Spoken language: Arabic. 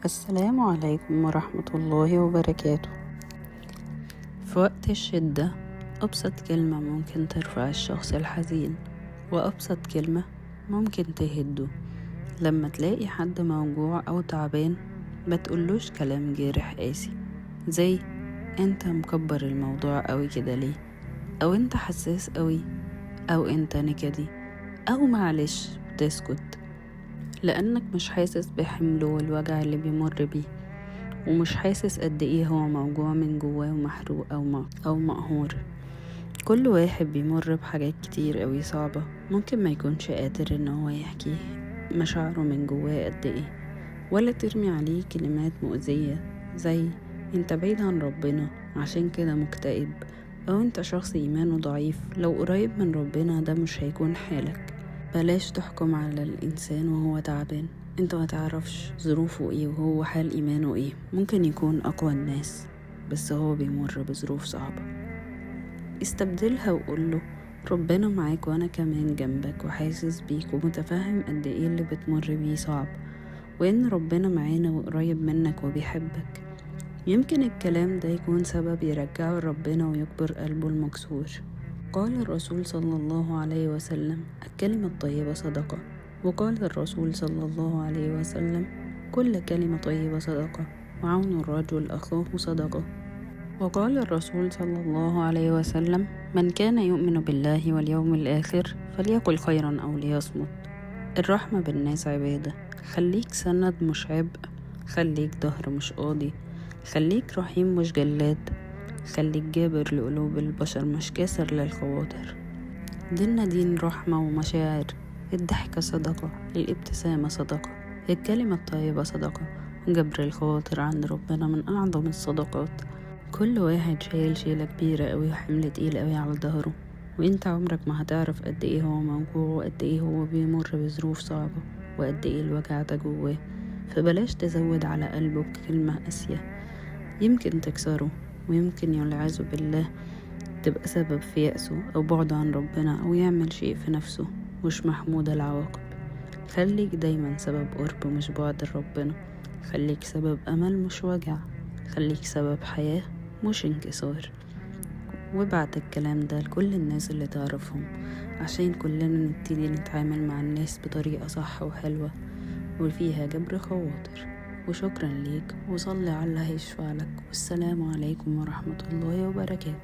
السلام عليكم ورحمة الله وبركاته. في وقت الشدة أبسط كلمة ممكن ترفع الشخص الحزين، وأبسط كلمة ممكن تهده. لما تلاقي حد موجوع أو تعبان ما تقولوش كلام جارح قاسي زي انت مكبر الموضوع قوي كده ليه، أو انت حساس قوي، أو انت نكدي، أو معلش تسكت، لأنك مش حاسس بحمله والوجع اللي بيمر بيه، ومش حاسس قد ايه هو موجوع من جواه ومحروق أو مقهور. كل واحد بيمر بحاجات كتير قوي صعبة، ممكن ما يكونش قادر ان هو يحكي مشاعره من جواه قد ايه، ولا ترمي عليه كلمات مؤذية زي انت بعيد عن ربنا عشان كده مكتئب، او انت شخص ايمانه ضعيف، لو قريب من ربنا ده مش هيكون حالك. بلاش تحكم على الانسان وهو تعبان، انت ما تعرفش ظروفه ايه وهو حال ايمانه ايه. ممكن يكون اقوى الناس بس هو بيمر بظروف صعبة. استبدلها وقوله ربنا معاك وانا كمان جنبك وحاسس بيك ومتفهم قد ايه اللي بتمر بيه صعب، وان ربنا معانا وقريب منك وبيحبك. يمكن الكلام ده يكون سبب يرجعه لربنا ويكبر قلبه المكسور. قال الرسول صلى الله عليه وسلم الكلمة الطيبة صدقة، وقال الرسول صلى الله عليه وسلم كل كلمة طيبة صدقة، وعون الرجل أخاه صدقة. وقال الرسول صلى الله عليه وسلم من كان يؤمن بالله واليوم الآخر فليقل خيرا أو ليصمت. الرحمة بالناس عبادة، خليك سند مش عبء، خليك ظهر مش قاضي، خليك رحيم مش جلاد، خليك جابر لقلوب البشر مش كاسر للخواطر. ديننا دين رحمة ومشاعر، الضحكة صدقة، الابتسامة صدقة، الكلمة الطيبة صدقة، وجبر الخواطر عند ربنا من أعظم الصدقات. كل واحد شايل شيلة كبيرة قوي وحمل تقيل قوي على ظهره، وانت عمرك ما هتعرف قد ايه هو موجوع، وقد ايه هو بيمر بظروف صعبة، وقد ايه الوجع ده جواه. فبلاش تزود على قلبه بكلمة قاسية يمكن تكسره، ويمكن والعياذ بالله تبقى سبب في يأسه أو بعده عن ربنا، أو يعمل شيء في نفسه مش محمودة العواقب. خليك دايما سبب قرب مش بعد ربنا، خليك سبب أمل مش وجع، خليك سبب حياة مش انكسار. وابعت الكلام ده لكل الناس اللي تعرفهم، عشان كلنا نبتدي نتعامل مع الناس بطريقة صح وحلوة وفيها جبر خواطر. وشكرا ليك، وصلي على اللي هيشفع لك. والسلام عليكم ورحمة الله وبركاته.